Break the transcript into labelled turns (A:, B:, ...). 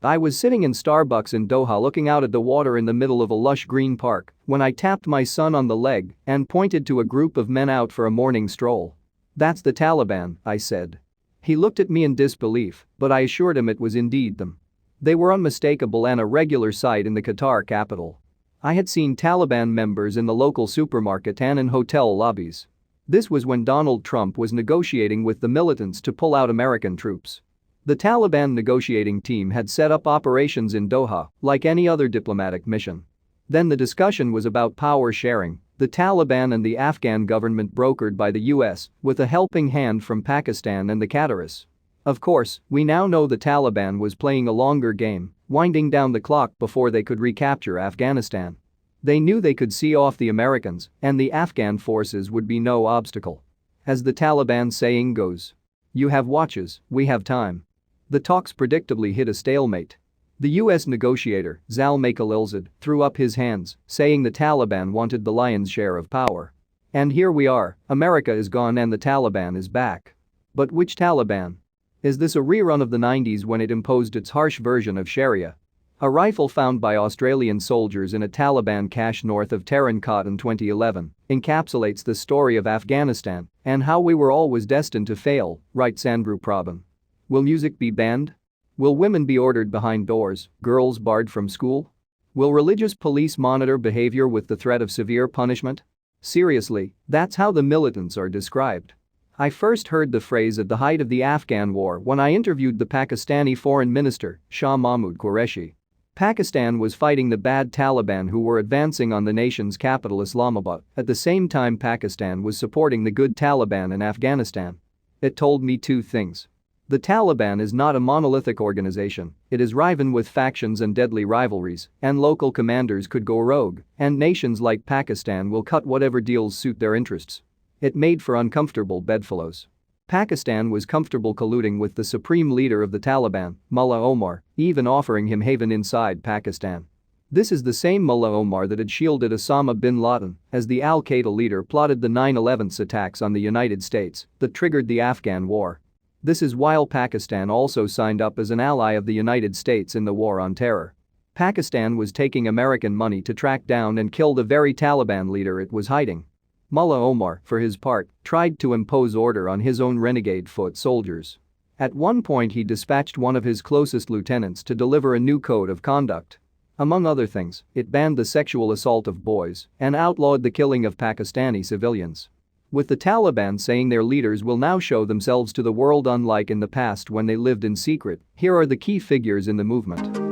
A: I was sitting in Starbucks in Doha looking out at the water in the middle of a lush green park when I tapped my son on the leg and pointed to a group of men out for a morning stroll. "That's the Taliban," I said. He looked at me in disbelief, but I assured him it was indeed them. They were unmistakable and a regular sight in the Qatar capital. I had seen Taliban members in the local supermarket and in hotel lobbies. This was when Donald Trump was negotiating with the militants to pull out American troops. The Taliban negotiating team had set up operations in Doha, like any other diplomatic mission. Then the discussion was about power sharing, the Taliban and the Afghan government brokered by the US, with a helping hand from Pakistan and the Qataris. Of course, we now know the Taliban was playing a longer game, winding down the clock before they could recapture Afghanistan. They knew they could see off the Americans, and the Afghan forces would be no obstacle. As the Taliban saying goes, "You have watches, we have time." The talks predictably hit a stalemate. The US negotiator, Zalmay Khalilzad, threw up his hands, saying the Taliban wanted the lion's share of power. And here we are, America is gone and the Taliban is back. But which Taliban? Is this a rerun of the 90s when it imposed its harsh version of sharia? A rifle found by Australian soldiers in a Taliban cache north of Tarin Kot in 2011 encapsulates the story of Afghanistan and how we were always destined to fail, writes Andrew Probyn. Will music be banned? Will women be ordered behind doors, girls barred from school? Will religious police monitor behaviour with the threat of severe punishment? Seriously, that's how the militants are described. I first heard the phrase at the height of the Afghan war when I interviewed the Pakistani Foreign Minister, Shah Mahmood Quereshi. Pakistan was fighting the bad Taliban who were advancing on the nation's capital Islamabad. At the same time, Pakistan was supporting the good Taliban in Afghanistan. It told me two things. The Taliban is not a monolithic organization, it is riven with factions and deadly rivalries, and local commanders could go rogue, and nations like Pakistan will cut whatever deals suit their interests. It made for uncomfortable bedfellows. Pakistan was comfortable colluding with the supreme leader of the Taliban, Mullah Omar, even offering him haven inside Pakistan. This is the same Mullah Omar that had shielded Osama bin Laden as the al-Qaeda leader plotted the 9/11 attacks on the United States that triggered the Afghan war. This is while Pakistan also signed up as an ally of the United States in the war on terror. Pakistan was taking American money to track down and kill the very Taliban leader it was hiding. Mullah Omar, for his part, tried to impose order on his own renegade foot soldiers. At one point he dispatched one of his closest lieutenants to deliver a new code of conduct. Among other things, it banned the sexual assault of boys and outlawed the killing of Pakistani civilians. With the Taliban saying their leaders will now show themselves to the world unlike in the past when they lived in secret, here are the key figures in the movement.